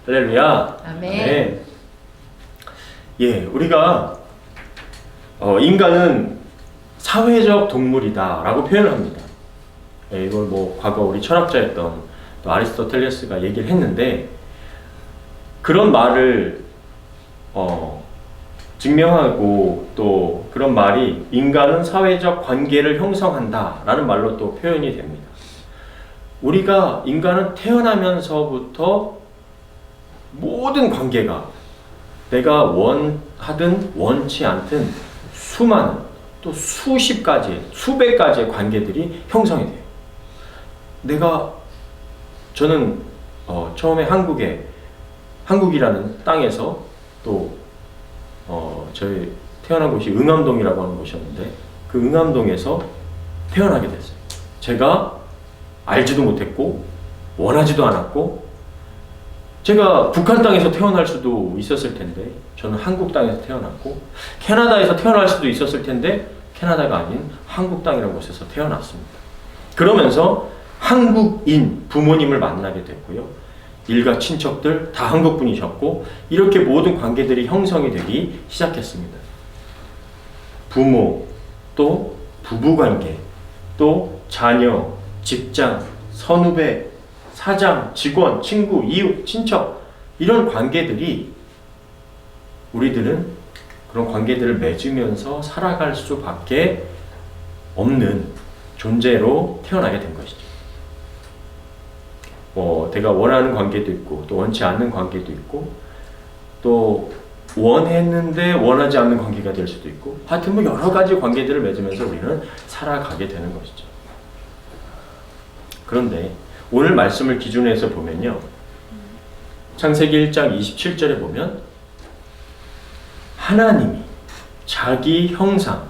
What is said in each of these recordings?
할렐루야. 아멘. 네. 예, 우리가 인간은 사회적 동물이다라고 표현을 합니다. 예, 이걸 뭐 과거 우리 철학자였던 또 아리스토텔레스가 얘기를 했는데 그런 말을 증명하고 또 그런 말이 인간은 사회적 관계를 형성한다라는 말로 또 표현이 됩니다. 우리가 인간은 태어나면서부터 모든 관계가 내가 원하든 원치 않든 수많은 또 수십 가지, 수백 가지의 관계들이 형성이 돼요. 저는 처음에 한국이라는 땅에서 또 저희 태어난 곳이 응암동이라고 하는 곳이었는데 그 응암동에서 태어나게 됐어요. 제가 알지도 못했고 원하지도 않았고 제가 북한 땅에서 태어날 수도 있었을 텐데 저는 한국 땅에서 태어났고 캐나다에서 태어날 수도 있었을 텐데 캐나다가 아닌 한국 땅이라는 곳에서 태어났습니다. 그러면서 한국인 부모님을 만나게 됐고요. 일가 친척들 다 한국 분이셨고 이렇게 모든 관계들이 형성이 되기 시작했습니다. 부모, 또 부부관계, 또 자녀, 직장, 선후배, 사장, 직원, 친구, 이웃, 친척 이런 관계들이 우리들은 그런 관계들을 맺으면서 살아갈 수밖에 없는 존재로 태어나게 된 것이죠. 내가 원하는 관계도 있고 또 원치 않는 관계도 있고 또 원했는데 원하지 않는 관계가 될 수도 있고 하여튼 뭐 여러 가지 관계들을 맺으면서 우리는 살아가게 되는 것이죠. 그런데 오늘 말씀을 기준으로 해서 보면요. 창세기 1장 27절에 보면 하나님이 자기 형상,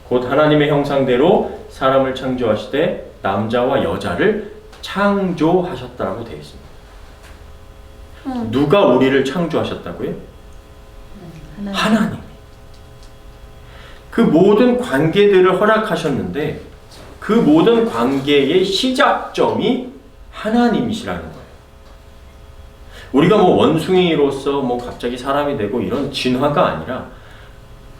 곧 하나님의 형상대로 사람을 창조하시되 남자와 여자를 창조하셨다라고 되어 있습니다. 누가 우리를 창조하셨다고요? 하나님이. 그 모든 관계들을 허락하셨는데 그 모든 관계의 시작점이 하나님이시라는 거예요. 우리가 뭐 원숭이로서 뭐 갑자기 사람이 되고 이런 진화가 아니라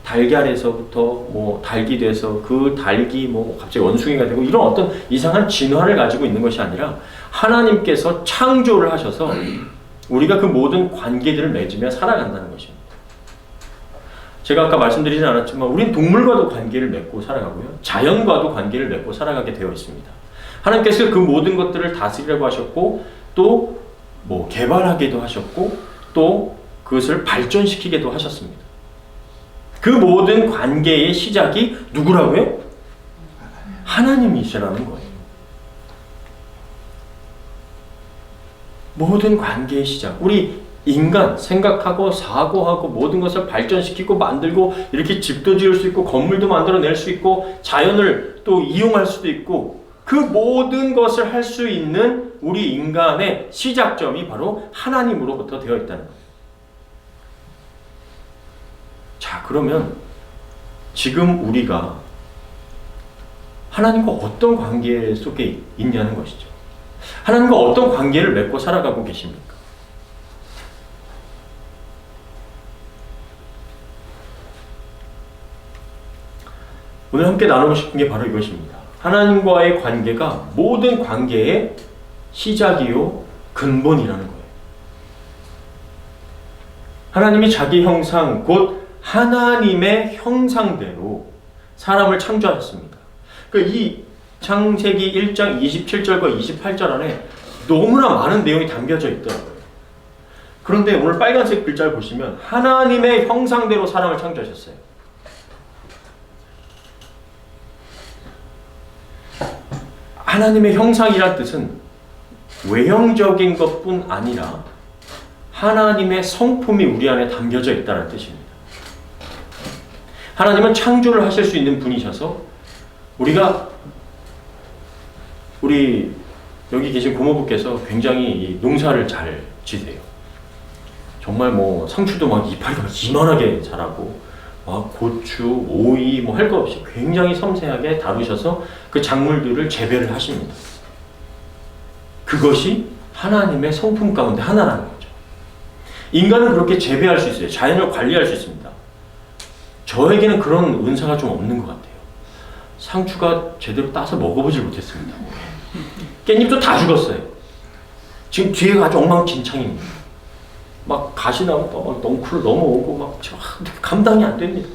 달걀에서부터 뭐 닭이 돼서 그 닭이 뭐 갑자기 원숭이가 되고 이런 어떤 이상한 진화를 가지고 있는 것이 아니라 하나님께서 창조를 하셔서 우리가 그 모든 관계들을 맺으며 살아간다는 것입니다. 제가 아까 말씀드리진 않았지만 우린 동물과도 관계를 맺고 살아가고요. 자연과도 관계를 맺고 살아가게 되어 있습니다. 하나님께서 그 모든 것들을 다스리라고 하셨고 또 뭐 개발하기도 하셨고 또 그것을 발전시키기도 하셨습니다. 그 모든 관계의 시작이 누구라고요? 하나님이시라는 거예요. 모든 관계의 시작. 우리 인간 생각하고 사고하고 모든 것을 발전시키고 만들고 이렇게 집도 지을 수 있고 건물도 만들어낼 수 있고 자연을 또 이용할 수도 있고 그 모든 것을 할 수 있는 우리 인간의 시작점이 바로 하나님으로부터 되어 있다는 거예요. 자, 그러면 지금 우리가 하나님과 어떤 관계 속에 있냐는 것이죠. 하나님과 어떤 관계를 맺고 살아가고 계십니까? 오늘 함께 나누고 싶은 게 바로 이것입니다. 하나님과의 관계가 모든 관계의 시작이요 근본이라는 거예요. 하나님이 자기 형상 곧 하나님의 형상대로 사람을 창조하셨습니다. 그러니까 이 창세기 1장 27절과 28절 안에 너무나 많은 내용이 담겨져 있더라고요. 그런데 오늘 빨간색 글자를 보시면 하나님의 형상대로 사람을 창조하셨어요. 하나님의 형상이란 뜻은 외형적인 것뿐 아니라 하나님의 성품이 우리 안에 담겨져 있다는 뜻입니다. 하나님은 창조를 하실 수 있는 분이셔서 우리 여기 계신 고모부께서 굉장히 농사를 잘 지세요. 정말 뭐 상추도 막 이파리가 이만하게 자라고 막 고추, 오이 뭐 할 거 없이 굉장히 섬세하게 다루셔서 그 작물들을 재배를 하십니다. 그것이 하나님의 성품 가운데 하나라는 거죠. 인간은 그렇게 재배할 수 있어요. 자연을 관리할 수 있습니다. 저에게는 그런 은사가 좀 없는 것 같아요. 상추가 제대로 따서 먹어보질 못했습니다. 깻잎도 다 죽었어요. 지금 뒤에가 아주 엉망진창입니다. 막 가시나무가 막 넝쿨을 넘어오고 막 감당이 안 됩니다.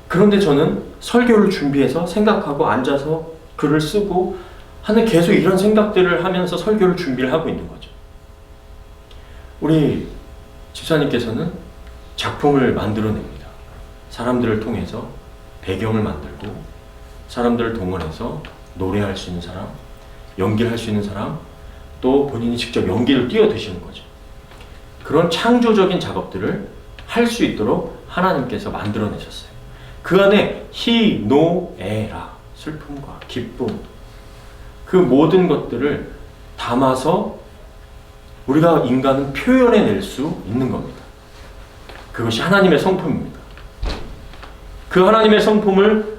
그런데 저는 설교를 준비해서 생각하고 앉아서 글을 쓰고 하는 계속 이런 생각들을 하면서 설교를 준비를 하고 있는 거죠. 우리 집사님께서는 작품을 만들어냅니다. 사람들을 통해서 배경을 만들고 사람들을 동원해서 노래할 수 있는 사람, 연기를 할 수 있는 사람, 또 본인이 직접 연기를 뛰어드시는 거죠. 그런 창조적인 작업들을 할 수 있도록 하나님께서 만들어내셨어요. 그 안에 희노애라, 슬픔과 기쁨, 그 모든 것들을 담아서 우리가 인간은 표현해낼 수 있는 겁니다. 그것이 하나님의 성품입니다. 그 하나님의 성품을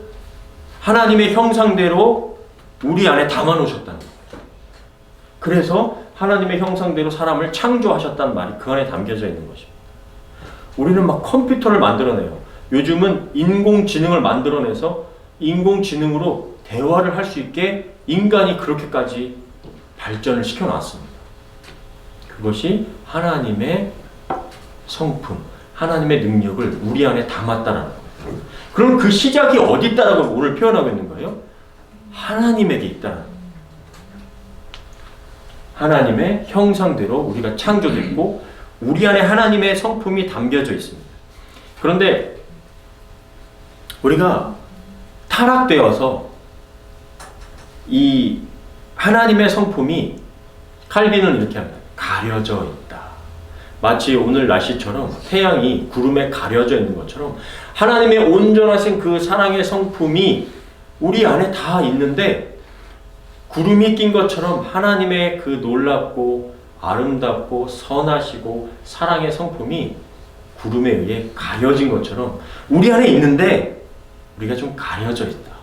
하나님의 형상대로 우리 안에 담아놓으셨다는 거예요. 그래서 하나님의 형상대로 사람을 창조하셨다는 말이 그 안에 담겨져 있는 것입니다. 우리는 막 컴퓨터를 만들어내요. 요즘은 인공지능을 만들어내서 인공지능으로 대화를 할 수 있게 인간이 그렇게까지 발전을 시켜놨습니다. 그것이 하나님의 성품, 하나님의 능력을 우리 안에 담았다는 거예요. 그럼 그 시작이 어디 있다라고 오늘 표현하고 있는 거예요? 하나님에게 있다는 거예요. 하나님의 형상대로 우리가 창조됐고 우리 안에 하나님의 성품이 담겨져 있습니다. 그런데 우리가 타락되어서 이 하나님의 성품이, 칼빈은 이렇게 합니다. 가려져 있다. 마치 오늘 날씨처럼 태양이 구름에 가려져 있는 것처럼 하나님의 온전하신 그 사랑의 성품이 우리 안에 다 있는데 구름이 낀 것처럼 하나님의 그 놀랍고 아름답고 선하시고 사랑의 성품이 구름에 의해 가려진 것처럼 우리 안에 있는데 우리가 좀 가려져 있다.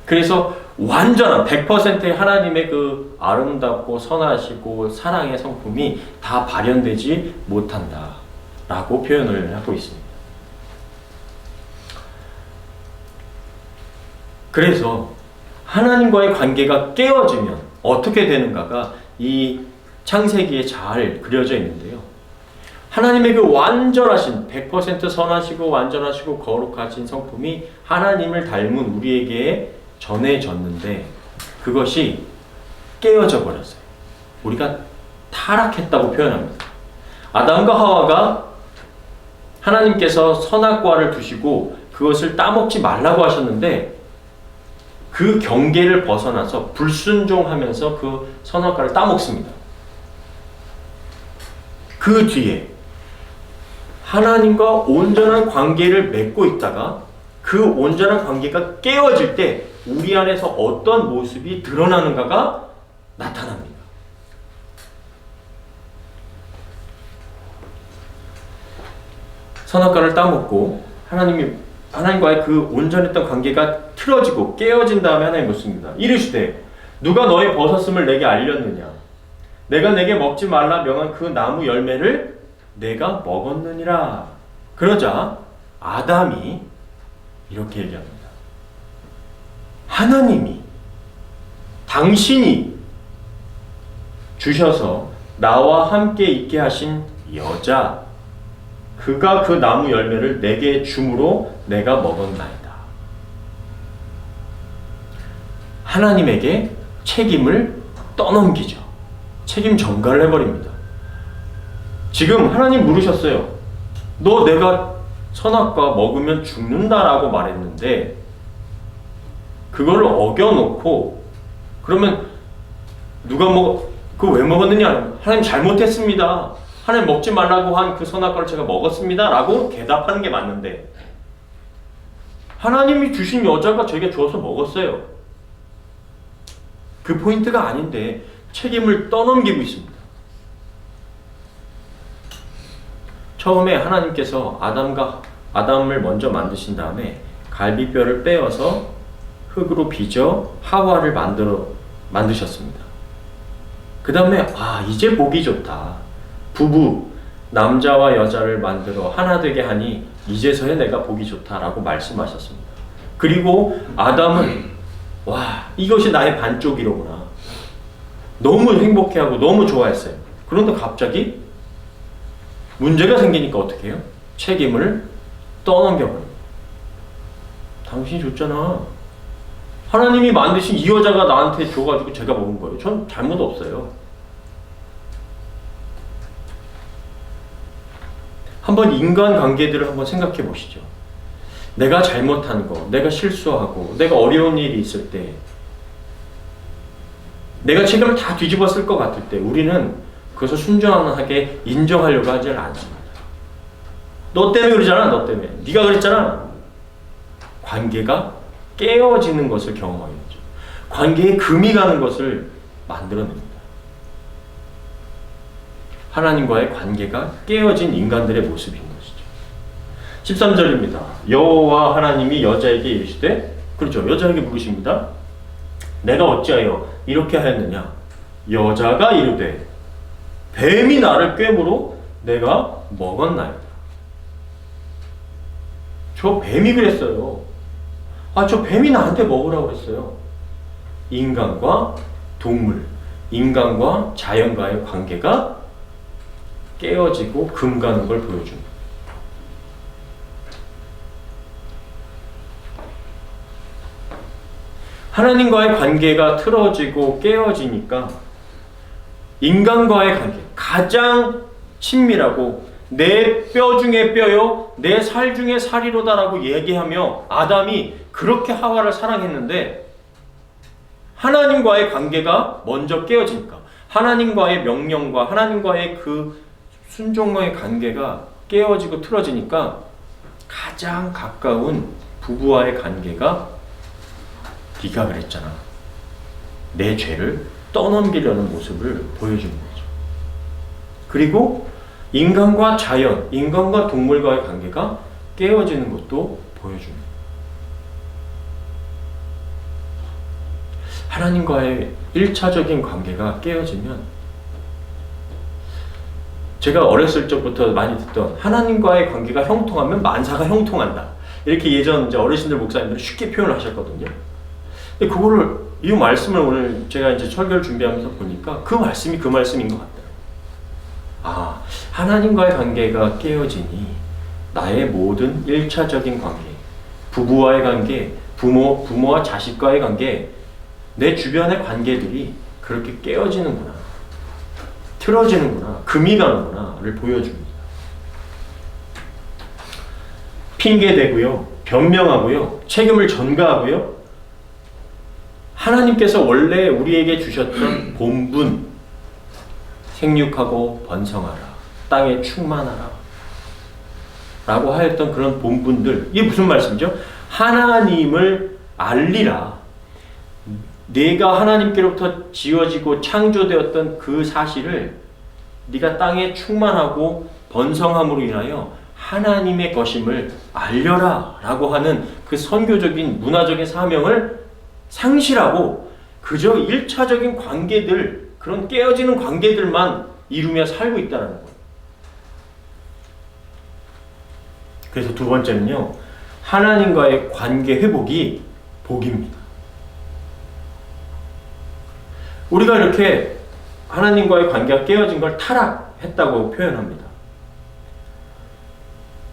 그래서 완전한 100%의 하나님의 그 아름답고 선하시고 사랑의 성품이 다 발현되지 못한다 라고 표현을 하고 있습니다. 그래서 하나님과의 관계가 깨어지면 어떻게 되는가가 이 창세기에 잘 그려져 있는데요. 하나님의 그 완전하신 100% 선하시고 완전하시고 거룩하신 성품이 하나님을 닮은 우리에게 전해졌는데 그것이 깨어져 버렸어요. 우리가 타락했다고 표현합니다. 아담과 하와가 하나님께서 선악과를 두시고 그것을 따먹지 말라고 하셨는데 그 경계를 벗어나서 불순종하면서 그 선악과를 따먹습니다. 그 뒤에 하나님과 온전한 관계를 맺고 있다가 그 온전한 관계가 깨어질 때 우리 안에서 어떤 모습이 드러나는가가 나타납니다. 선악과를 따먹고 하나님과의 그 온전했던 관계가 틀어지고 깨어진 다음에 하나님 묻습니다. 이르시되 누가 너의 벗었음을 내게 알렸느냐? 내가 내게 먹지 말라 명한 그 나무 열매를 내가 먹었느니라. 그러자 아담이 이렇게 얘기합니다. 하나님이 당신이 주셔서 나와 함께 있게 하신 여자 그가 그 나무 열매를 내게 줌으로 내가 먹었나이다. 하나님에게 책임을 떠넘기죠. 책임 전가를 해버립니다. 지금 하나님 물으셨어요. 너 내가 선악과 먹으면 죽는다라고 말했는데 그거를 어겨놓고 그러면 누가 그거 왜 먹었느냐? 하나님 잘못했습니다. 하나님 먹지 말라고 한 그 선악과를 제가 먹었습니다 라고 대답하는 게 맞는데 하나님이 주신 여자가 제게 주어서 먹었어요. 그 포인트가 아닌데 책임을 떠넘기고 있습니다. 처음에 하나님께서 아담을 먼저 만드신 다음에 갈비뼈를 빼어서 흙으로 빚어 하와를 만드셨습니다. 그 다음에 이제 보기 좋다. 부부 남자와 여자를 만들어 하나 되게 하니 이제서야 내가 보기 좋다라고 말씀하셨습니다. 그리고 아담은 이것이 나의 반쪽이로구나. 너무 행복해하고 너무 좋아했어요. 그런데 갑자기 문제가 생기니까 어떻게 해요? 책임을 떠넘겨버려요. 당신이 줬잖아. 하나님이 만드신 이 여자가 나한테 줘가지고 제가 먹은 거예요. 전 잘못 없어요. 한번 인간관계들을 한번 생각해 보시죠. 내가 잘못한 거, 내가 실수하고, 내가 어려운 일이 있을 때, 내가 책임을 다 뒤집었을 것 같을 때 우리는 그것을 순전하게 인정하려고 하지 않습니다. 너 때문에 그러잖아. 너 때문에. 네가 그랬잖아. 관계가 깨어지는 것을 경험하게 되죠. 관계에 금이 가는 것을 만들어냅니다. 하나님과의 관계가 깨어진 인간들의 모습인 것이죠. 13절입니다. 여호와 하나님이 여자에게 이르시되, 그렇죠. 여자에게 물으십니다. 내가 어찌하여 이렇게 하였느냐? 여자가 이르되 뱀이 나를 꿰므로 내가 먹었나이다. 저 뱀이 그랬어요. 저 뱀이 나한테 먹으라고 그랬어요. 인간과 동물, 인간과 자연과의 관계가 깨어지고 금가는 걸 보여줍니다. 하나님과의 관계가 틀어지고 깨어지니까 인간과의 관계, 가장 친밀하고 내 뼈 중에 뼈요, 내 살 중에 살이로다라고 얘기하며 아담이 그렇게 하와를 사랑했는데 하나님과의 관계가 먼저 깨어지니까 하나님과의 명령과 하나님과의 그 순종과의 관계가 깨어지고 틀어지니까 가장 가까운 부부와의 관계가 네가 그랬잖아. 내 죄를 떠넘기려는 모습을 보여주는 거죠. 그리고 인간과 자연, 인간과 동물과의 관계가 깨어지는 것도 보여줍니다. 하나님과의 1차적인 관계가 깨어지면 제가 어렸을 적부터 많이 듣던 하나님과의 관계가 형통하면 만사가 형통한다. 이렇게 예전 이제 어르신들 목사님들이 쉽게 표현을 하셨거든요. 근데 그거를 이 말씀을 오늘 제가 이제 설교를 준비하면서 보니까 그 말씀이 그 말씀인 것 같아요. 하나님과의 관계가 깨어지니 나의 모든 1차적인 관계, 부부와의 관계, 부모와 자식과의 관계, 내 주변의 관계들이 그렇게 깨어지는구나, 틀어지는구나, 금이 가는구나를 보여줍니다. 핑계대고요, 변명하고요, 책임을 전가하고요, 하나님께서 원래 우리에게 주셨던 본분, 생육하고 번성하라, 땅에 충만하라 라고 하였던 그런 본분들, 이게 무슨 말씀이죠? 하나님을 알리라. 내가 하나님께로부터 지어지고 창조되었던 그 사실을 네가 땅에 충만하고 번성함으로 인하여 하나님의 것임을 알려라 라고 하는 그 선교적인 문화적인 사명을 상실하고 그저 1차적인 관계들, 그런 깨어지는 관계들만 이루며 살고 있다는 거예요. 그래서 두 번째는요, 하나님과의 관계 회복이 복입니다. 우리가 이렇게 하나님과의 관계가 깨어진 걸 타락했다고 표현합니다.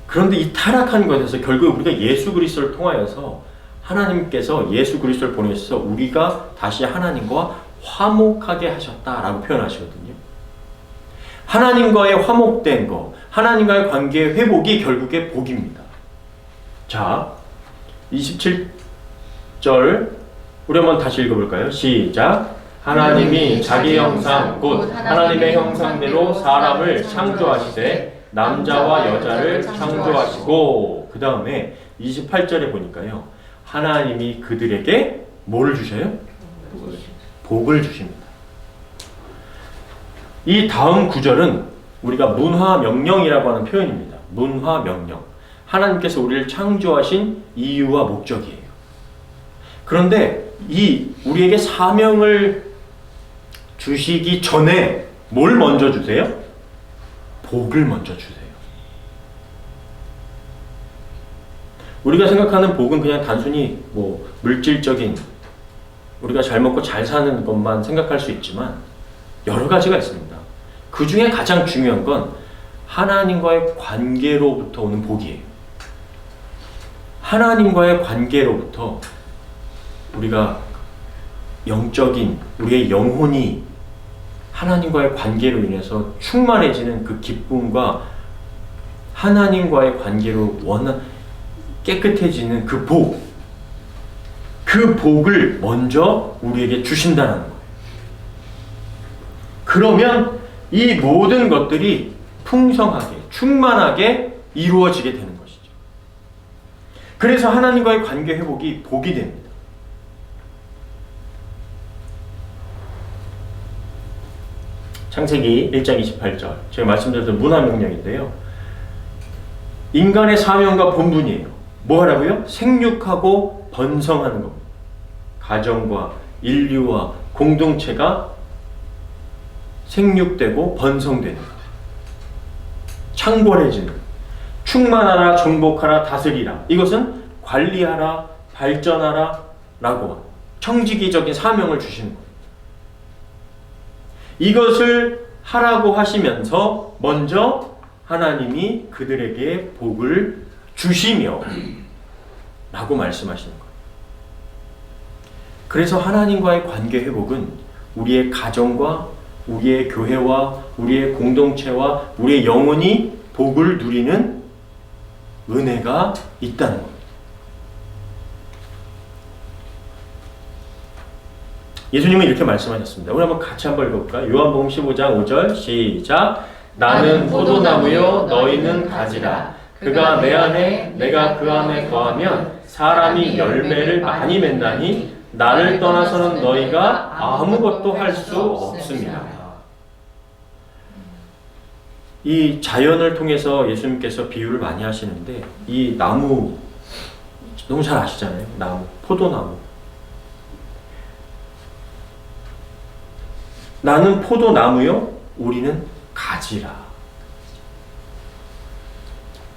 그런데 이 타락한 것에서 결국 우리가 예수 그리스도를 통하여서 하나님께서 예수 그리스도를 보내셔서 우리가 다시 하나님과 화목하게 하셨다라고 표현하시거든요. 하나님과의 화목된 것, 하나님과의 관계의 회복이 결국에 복입니다. 자, 27절 우리 한번 다시 읽어볼까요? 시작. 하나님이 자기 형상 곧 하나님의 형상대로 사람을 창조하시되 남자와 여자를 창조하시고, 그 다음에 28절에 보니까요, 하나님이 그들에게 뭐를 주셔요? 복을 주십니다. 이 다음 구절은 우리가 문화명령이라고 하는 표현입니다. 문화명령. 하나님께서 우리를 창조하신 이유와 목적이에요. 그런데 이 우리에게 사명을 주시기 전에 뭘 먼저 주세요? 복을 먼저 주세요. 우리가 생각하는 복은 그냥 단순히 뭐 물질적인 우리가 잘 먹고 잘 사는 것만 생각할 수 있지만 여러 가지가 있습니다. 그 중에 가장 중요한 건 하나님과의 관계로부터 오는 복이에요. 하나님과의 관계로부터 우리가 영적인 우리의 영혼이 하나님과의 관계로 인해서 충만해지는 그 기쁨과 하나님과의 관계로 깨끗해지는 그 복, 그 복을 먼저 우리에게 주신다는 거예요. 그러면 이 모든 것들이 풍성하게, 충만하게 이루어지게 되는 것이죠. 그래서 하나님과의 관계 회복이 복이 됩니다. 창세기 1장 28절 제가 말씀드렸던 문화명령인데요. 인간의 사명과 본분이에요. 뭐 하라고요? 생육하고 번성하는 겁니다. 가정과 인류와 공동체가 생육되고 번성되는 것. 창궐해지는, 충만하라, 정복하라, 다스리라. 이것은 관리하라, 발전하라 라고 청지기적인 사명을 주시는 거예요. 이것을 하라고 하시면서 먼저 하나님이 그들에게 복을 주시며 라고 말씀하시는 거예요. 그래서 하나님과의 관계 회복은 우리의 가정과 우리의 교회와 우리의 공동체와 우리의 영혼이 복을 누리는 은혜가 있다는 겁니다. 예수님은 이렇게 말씀하셨습니다. 우리 한번 같이 한번 읽어볼까요? 요한복음 15장 5절 시작. 나는 포도나무요 너희는 가지라. 그가 내 안에 내가 그 안에 거하면 사람이 열매를 많이 맺나니 나를 떠나서는 너희가 아무것도 할 수 없습니다. 이 자연을 통해서 예수님께서 비유를 많이 하시는데 이 나무 너무 잘 아시잖아요. 나무, 포도나무. 나는 포도나무요, 우리는 가지라.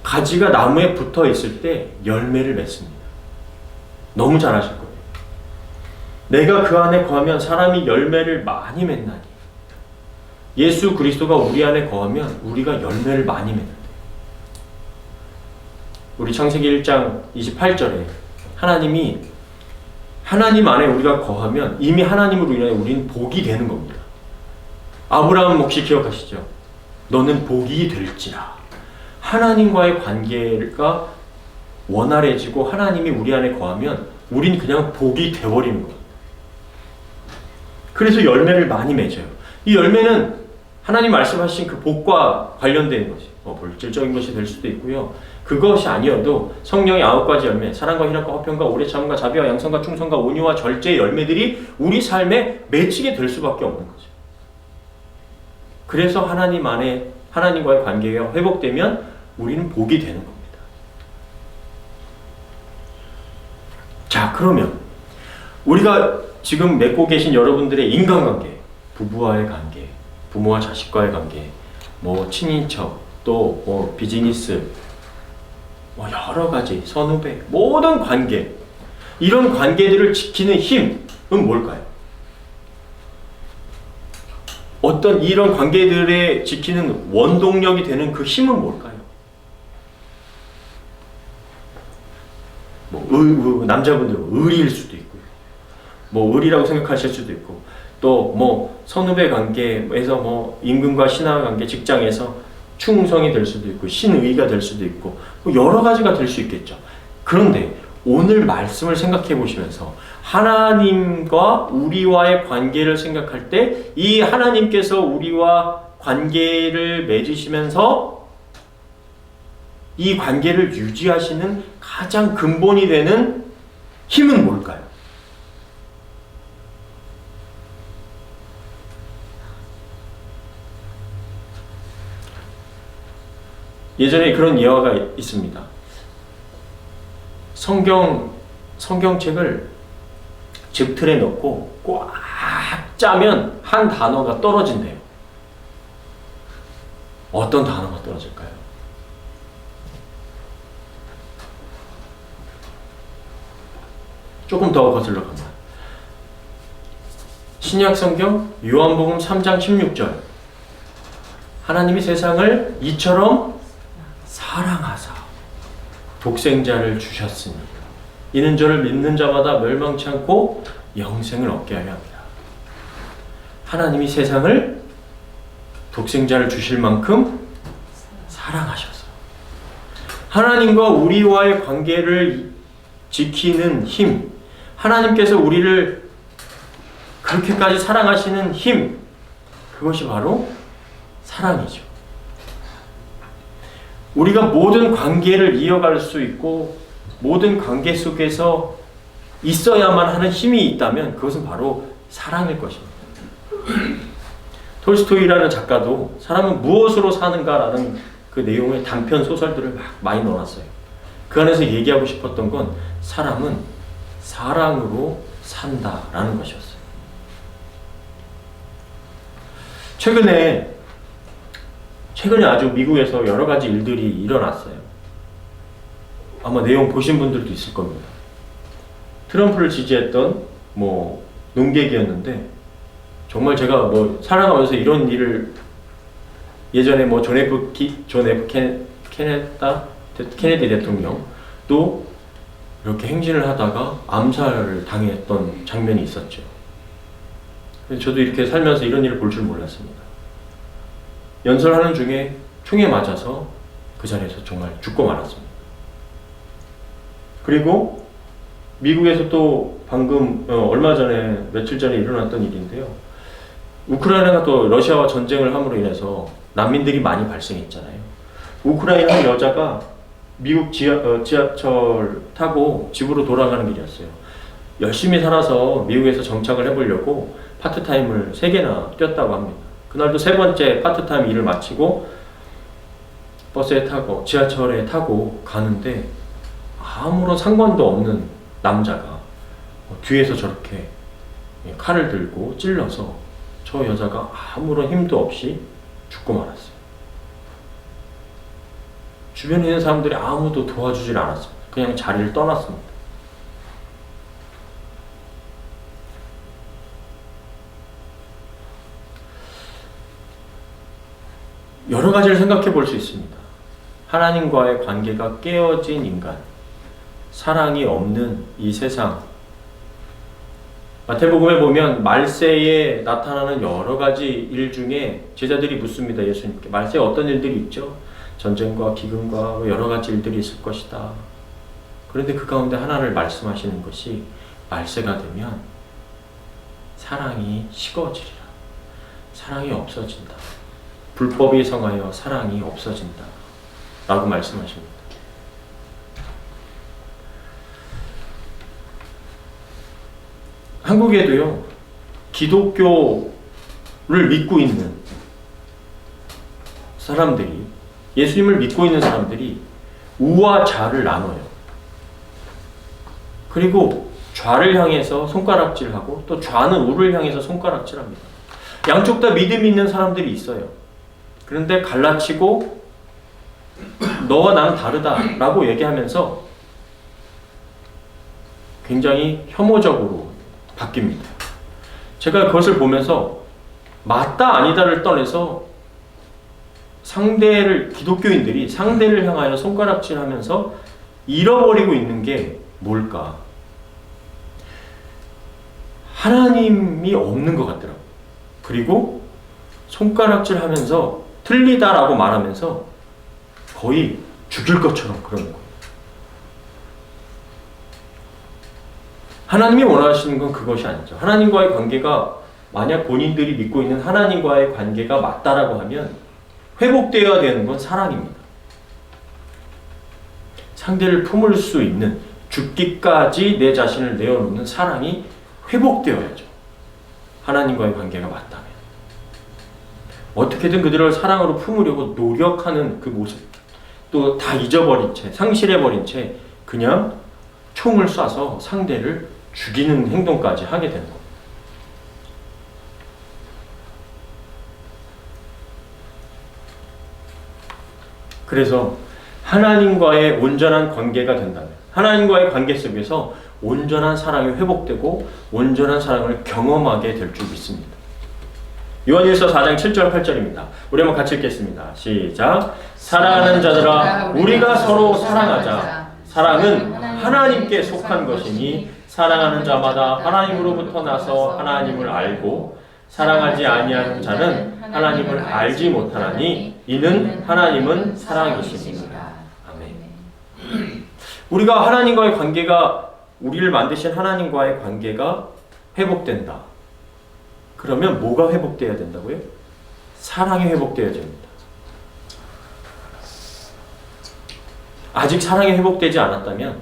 가지가 나무에 붙어 있을 때 열매를 맺습니다. 너무 잘 아실 거예요. 내가 그 안에 거하면 사람이 열매를 많이 맺나니. 예수 그리스도가 우리 안에 거하면 우리가 열매를 많이 맺는데. 우리 창세기 1장 28절에 하나님 안에 우리가 거하면 이미 하나님으로 인해 우리는 복이 되는 겁니다. 아브라함 혹시 기억하시죠? 너는 복이 될지라. 하나님과의 관계가 원활해지고 하나님이 우리 안에 거하면 우린 그냥 복이 되어버리는 거예요. 그래서 열매를 많이 맺어요. 이 열매는 하나님 말씀하신 그 복과 관련된 것이 물질적인 것이 될 수도 있고요. 그것이 아니어도 성령의 9가지 열매, 사랑과 희락과 화평과 오래 참음과 자비와 양선과 충성과 온유와 절제의 열매들이 우리 삶에 맺히게 될 수밖에 없는 거죠. 그래서 하나님 안에 하나님과의 관계가 회복되면 우리는 복이 되는 겁니다. 자, 그러면 우리가 지금 맺고 계신 여러분들의 인간관계, 부부와의 관계, 부모와 자식과의 관계, 친인척, 또 비즈니스, 여러 가지 선후배, 모든 관계, 이런 관계들을 지키는 힘은 뭘까요? 어떤 이런 관계들에 지키는 원동력이 되는 그 힘은 뭘까요? 남자분들은 의리일 수도 있고요. 의리라고 생각하실 수도 있고, 또 선후배 관계에서 임금과 신하 관계, 직장에서 충성이 될 수도 있고, 신의가 될 수도 있고, 여러 가지가 될 수 있겠죠. 그런데 오늘 말씀을 생각해 보시면서 하나님과 우리와의 관계를 생각할 때 이 하나님께서 우리와 관계를 맺으시면서 이 관계를 유지하시는 가장 근본이 되는 힘은 뭘까요? 예전에 그런 예화가 있습니다. 성경책을 집 틀에 넣고 꽉 짜면 한 단어가 떨어진대요. 어떤 단어가 떨어질까요? 조금 더 거슬러 갑니다. 신약 성경 요한복음 3장 16절. 하나님이 세상을 이처럼 사랑하사 독생자를 주셨으니 이는 저를 믿는 자마다 멸망치 않고 영생을 얻게 하려 합니다. 하나님이 세상을 독생자를 주실 만큼 사랑하셔서 하나님과 우리와의 관계를 지키는 힘, 하나님께서 우리를 그렇게까지 사랑하시는 힘, 그것이 바로 사랑이죠. 우리가 모든 관계를 이어갈 수 있고 모든 관계 속에서 있어야만 하는 힘이 있다면 그것은 바로 사랑일 것입니다. 톨스토이라는 작가도 사람은 무엇으로 사는가라는 그 내용의 단편 소설들을 막 많이 넣어놨어요. 그 안에서 얘기하고 싶었던 건 사람은 사랑으로 산다라는 것이었어요. 최근에 아주 미국에서 여러 가지 일들이 일어났어요. 아마 내용 보신 분들도 있을 겁니다. 트럼프를 지지했던 농객이었는데 정말 제가 살아가면서 이런 일을 예전에 존 F 케네디 대통령도 이렇게 행진을 하다가 암살을 당했던 장면이 있었죠. 저도 이렇게 살면서 이런 일을 볼 줄 몰랐습니다. 연설하는 중에 총에 맞아서 그 자리에서 정말 죽고 말았습니다. 그리고 미국에서 또 방금 얼마 전에 며칠 전에 일어났던 일인데요. 우크라이나가 또 러시아와 전쟁을 함으로 인해서 난민들이 많이 발생했잖아요. 우크라이나 여자가 미국 지하철 타고 집으로 돌아가는 길이었어요. 열심히 살아서 미국에서 정착을 해보려고 파트타임을 3개나 뛰었다고 합니다. 그날도 3번째 파트타임 일을 마치고 버스에 타고 지하철에 타고 가는데 아무런 상관도 없는 남자가 뒤에서 저렇게 칼을 들고 찔러서 저 여자가 아무런 힘도 없이 죽고 말았어요. 주변에 있는 사람들이 아무도 도와주질 않았습니다. 그냥 자리를 떠났습니다. 여러 가지를 생각해 볼 수 있습니다. 하나님과의 관계가 깨어진 인간, 사랑이 없는 이 세상. 마태복음에 보면 말세에 나타나는 여러 가지 일 중에 제자들이 묻습니다. 예수님께. 말세에 어떤 일들이 있죠? 전쟁과 기근과 여러 가지 일들이 있을 것이다. 그런데 그 가운데 하나를 말씀하시는 것이 말세가 되면 사랑이 식어지리라. 사랑이 없어진다. 불법이 성하여 사랑이 없어진다. 라고 말씀하십니다. 한국에도요, 기독교를 믿고 있는 사람들이, 예수님을 믿고 있는 사람들이 우와 좌를 나눠요. 그리고 좌를 향해서 손가락질하고 또 좌는 우를 향해서 손가락질합니다. 양쪽 다 믿음이 있는 사람들이 있어요. 그런데 갈라치고 너와 나는 다르다라고 얘기하면서 굉장히 혐오적으로 바뀝니다. 제가 그것을 보면서 맞다 아니다를 떠나서 기독교인들이 상대를 향하여 손가락질하면서 잃어버리고 있는 게 뭘까? 하나님이 없는 것 같더라고요. 그리고 손가락질하면서 틀리다라고 말하면서 거의 죽일 것처럼 그러는 거예요. 하나님이 원하시는 건 그것이 아니죠. 하나님과의 관계가 만약 본인들이 믿고 있는 하나님과의 관계가 맞다라고 하면 회복되어야 되는 건 사랑입니다. 상대를 품을 수 있는 죽기까지 내 자신을 내어놓는 사랑이 회복되어야죠. 하나님과의 관계가 맞다면. 어떻게든 그들을 사랑으로 품으려고 노력하는 그 모습, 또 다 잊어버린 채, 상실해버린 채 그냥 총을 쏴서 상대를 죽이는 행동까지 하게 되는 겁니다. 그래서 하나님과의 온전한 관계가 된다면, 하나님과의 관계 속에서 온전한 사랑이 회복되고 온전한 사랑을 경험하게 될 줄 믿습니다. 요한일서 4장 7절 8절입니다. 우리 한번 같이 읽겠습니다. 시작. 사랑하는 자들아 우리가 서로 사랑하자. 사랑은 하나님께 속한 것이니 사랑하는 자마다 하나님으로부터 나서 하나님을 알고 사랑하지 아니하는 자는 하나님을 알지 못하나니 이는 하나님은 사랑이십니다. 아멘. 우리가 하나님과의 관계가, 우리를 만드신 하나님과의 관계가 회복된다. 그러면 뭐가 회복돼야 된다고요? 사랑이 회복돼야 됩니다. 아직 사랑이 회복되지 않았다면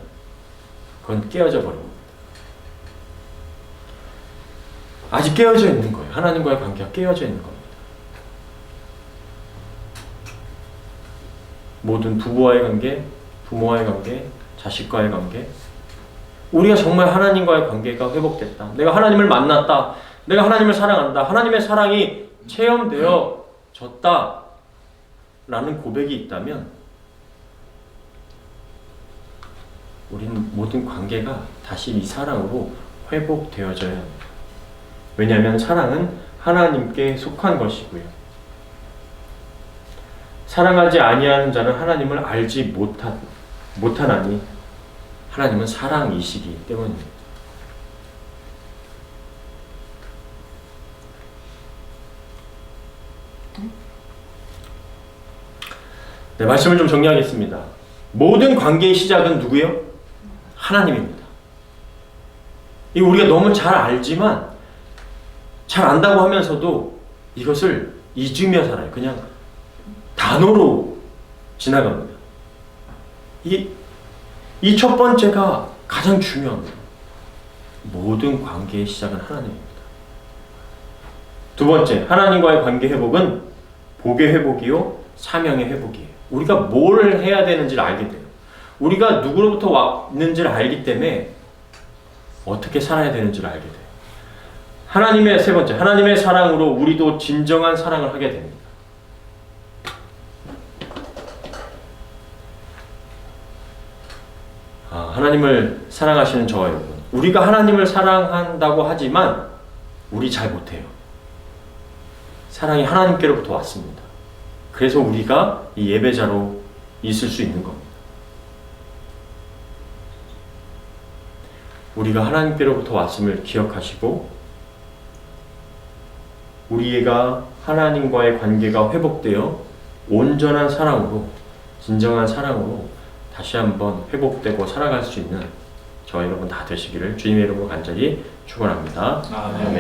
그건 깨어져 버립니다. 아직 깨어져 있는 거예요. 하나님과의 관계가 깨어져 있는 겁니다. 모든 부부와의 관계, 부모와의 관계, 자식과의 관계, 우리가 정말 하나님과의 관계가 회복됐다. 내가 하나님을 만났다. 내가 하나님을 사랑한다. 하나님의 사랑이 체험되어졌다. 라는 고백이 있다면 우리는 모든 관계가 다시 이 사랑으로 회복되어져야 합니다. 왜냐하면 사랑은 하나님께 속한 것이고요. 사랑하지 아니하는 자는 하나님을 알지 못하나니 하나님은 사랑이시기 때문입니다. 네, 말씀을 좀 정리하겠습니다. 모든 관계의 시작은 누구예요? 하나님입니다. 이거 우리가 너무 잘 알지만, 잘 안다고 하면서도 이것을 잊으며 살아요. 그냥 단어로 지나갑니다. 이 첫 번째가 가장 중요합니다. 모든 관계의 시작은 하나님입니다. 두 번째, 하나님과의 관계 회복은 복의 회복이요, 사명의 회복이에요. 우리가 뭘 해야 되는지를 알게 돼요. 우리가 누구로부터 왔는지를 알기 때문에 어떻게 살아야 되는지를 알게 돼요. 하나님의 세 번째, 하나님의 사랑으로 우리도 진정한 사랑을 하게 됩니다. 하나님을 사랑하시는 저와 여러분, 우리가 하나님을 사랑한다고 하지만 우리 잘 못해요. 사랑이 하나님께로부터 왔습니다. 그래서 우리가 이 예배자로 있을 수 있는 겁니다. 우리가 하나님께로부터 왔음을 기억하시고 우리가 하나님과의 관계가 회복되어 온전한 사랑으로, 진정한 사랑으로 다시 한번 회복되고 살아갈 수 있는 저와 여러분 다 되시기를 주님의 이름으로 간절히 축원합니다. 아멘.